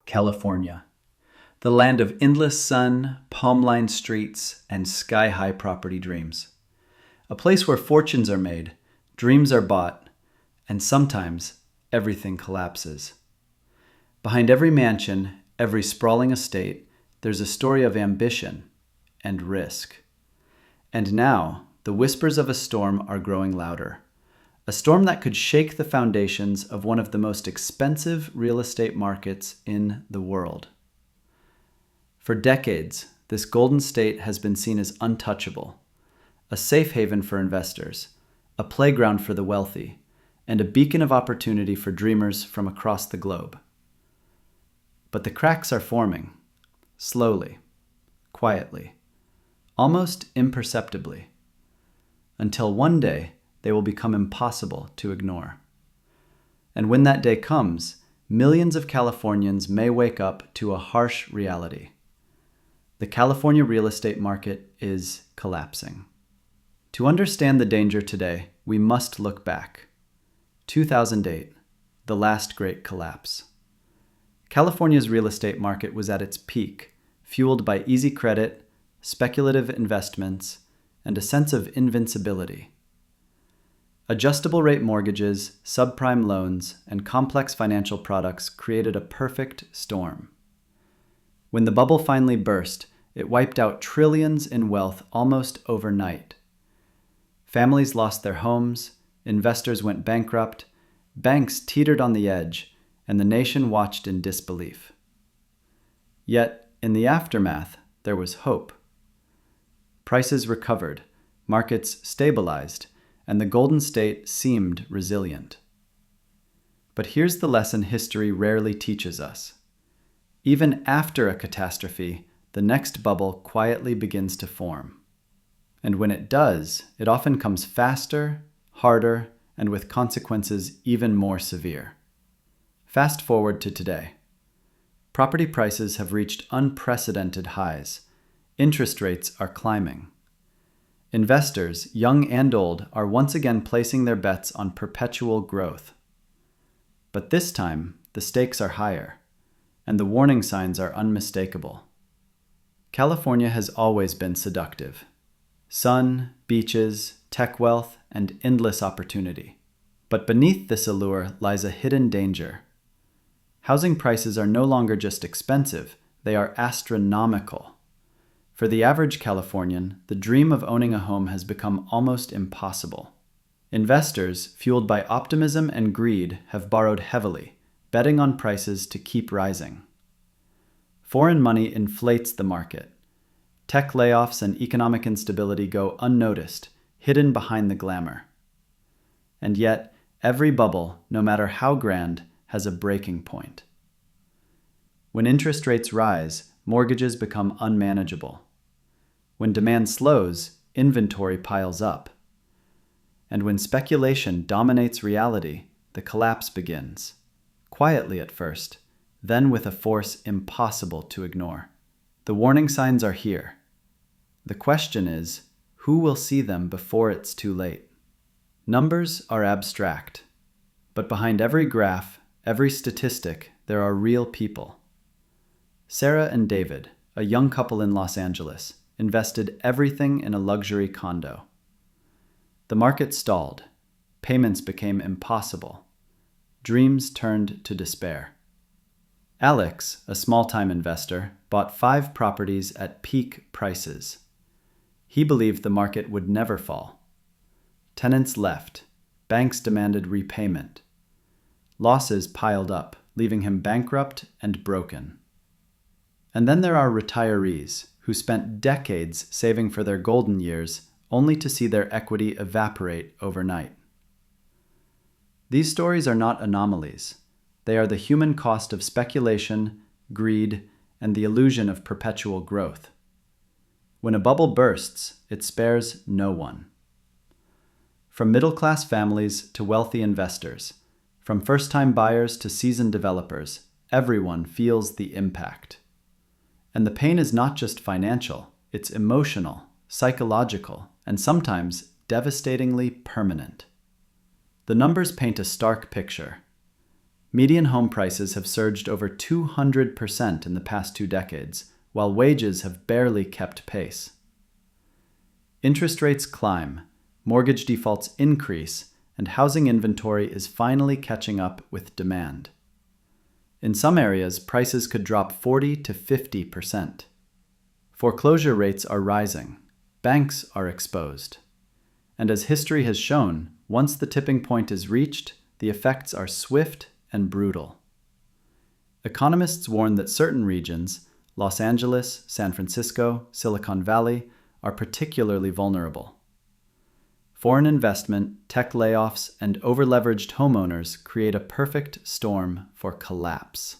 California, the land of endless sun, palm-lined streets, and sky-high property dreams. A place where fortunes are made, dreams are bought, and sometimes everything collapses. Behind every mansion, every sprawling estate, there's a story of ambition and risk. And now, the whispers of a storm are growing louder. A storm that could shake the foundations of one of the most expensive real estate markets in the world. For decades, this Golden State has been seen as untouchable, a safe haven for investors, a playground for the wealthy, and a beacon of opportunity for dreamers from across the globe. But the cracks are forming, slowly, quietly, almost imperceptibly, until one day they will become impossible to ignore. And when that day comes, millions of Californians may wake up to a harsh reality. The California real estate market is collapsing. To understand the danger today, we must look back. 2008, the last great collapse. California's real estate market was at its peak, fueled by easy credit, speculative investments, and a sense of invincibility. Adjustable rate mortgages, subprime loans, and complex financial products created a perfect storm. When the bubble finally burst, it wiped out trillions in wealth almost overnight. Families lost their homes, investors went bankrupt, banks teetered on the edge, and the nation watched in disbelief. Yet, in the aftermath, there was hope. Prices recovered, markets stabilized, and the Golden State seemed resilient. But here's the lesson history rarely teaches us. Even after a catastrophe, the next bubble quietly begins to form. And when it does, it often comes faster, harder, and with consequences even more severe. Fast forward to today. Property prices have reached unprecedented highs. Interest rates are climbing. Investors, young and old, are once again placing their bets on perpetual growth. But this time, the stakes are higher, and the warning signs are unmistakable. California has always been seductive. Sun, beaches, tech wealth, and endless opportunity. But beneath this allure lies a hidden danger. Housing prices are no longer just expensive, they are astronomical. For the average Californian, the dream of owning a home has become almost impossible. Investors, fueled by optimism and greed, have borrowed heavily, betting on prices to keep rising. Foreign money inflates the market. Tech layoffs and economic instability go unnoticed, hidden behind the glamour. And yet, every bubble, no matter how grand, has a breaking point. When interest rates rise, mortgages become unmanageable. When demand slows, inventory piles up. And when speculation dominates reality, the collapse begins. Quietly at first, then with a force impossible to ignore. The warning signs are here. The question is, who will see them before it's too late? Numbers are abstract, but behind every graph, every statistic, there are real people. Sarah and David, a young couple in Los Angeles, invested everything in a luxury condo. The market stalled. Payments became impossible. Dreams turned to despair. Alex, a small-time investor, bought 5 properties at peak prices. He believed the market would never fall. Tenants left. Banks demanded repayment. Losses piled up, leaving him bankrupt and broken. And then there are retirees who spent decades saving for their golden years, only to see their equity evaporate overnight. These stories are not anomalies. They are the human cost of speculation, greed, and the illusion of perpetual growth. When a bubble bursts, it spares no one. From middle-class families to wealthy investors, from first-time buyers to seasoned developers, everyone feels the impact. And the pain is not just financial, it's emotional, psychological, and sometimes devastatingly permanent. The numbers paint a stark picture. Median home prices have surged over 200% in the past 2 decades, while wages have barely kept pace. Interest rates climb, mortgage defaults increase, and housing inventory is finally catching up with demand. In some areas, prices could drop 40 to 50%. Foreclosure rates are rising. Banks are exposed. And as history has shown, once the tipping point is reached, the effects are swift and brutal. Economists warn that certain regions, Los Angeles, San Francisco, Silicon Valley, are particularly vulnerable. Foreign investment, tech layoffs, and over-leveraged homeowners create a perfect storm for collapse.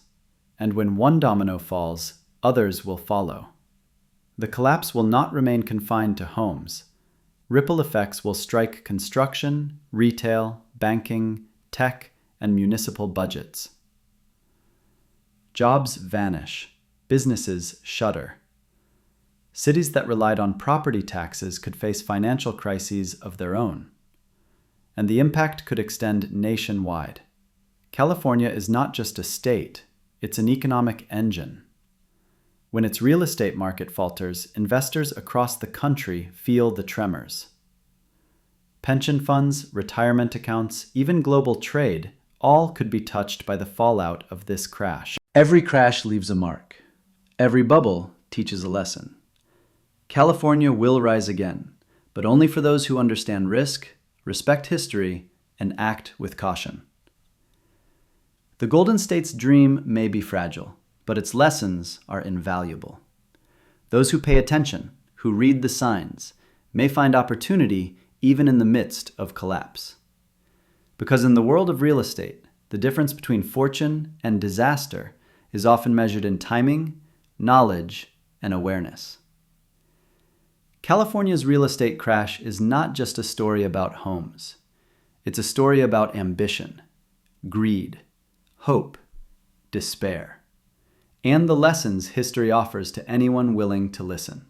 And when one domino falls, others will follow. The collapse will not remain confined to homes. Ripple effects will strike construction, retail, banking, tech, and municipal budgets. Jobs vanish. Businesses shutter. Cities that relied on property taxes could face financial crises of their own. And the impact could extend nationwide. California is not just a state, it's an economic engine. When its real estate market falters, investors across the country feel the tremors. Pension funds, retirement accounts, even global trade, all could be touched by the fallout of this crash. Every crash leaves a mark. Every bubble teaches a lesson. California will rise again, but only for those who understand risk, respect history, and act with caution. The Golden State's dream may be fragile, but its lessons are invaluable. Those who pay attention, who read the signs, may find opportunity even in the midst of collapse. Because in the world of real estate, the difference between fortune and disaster is often measured in timing, knowledge, and awareness. California's real estate crash is not just a story about homes. It's a story about ambition, greed, hope, despair, and the lessons history offers to anyone willing to listen.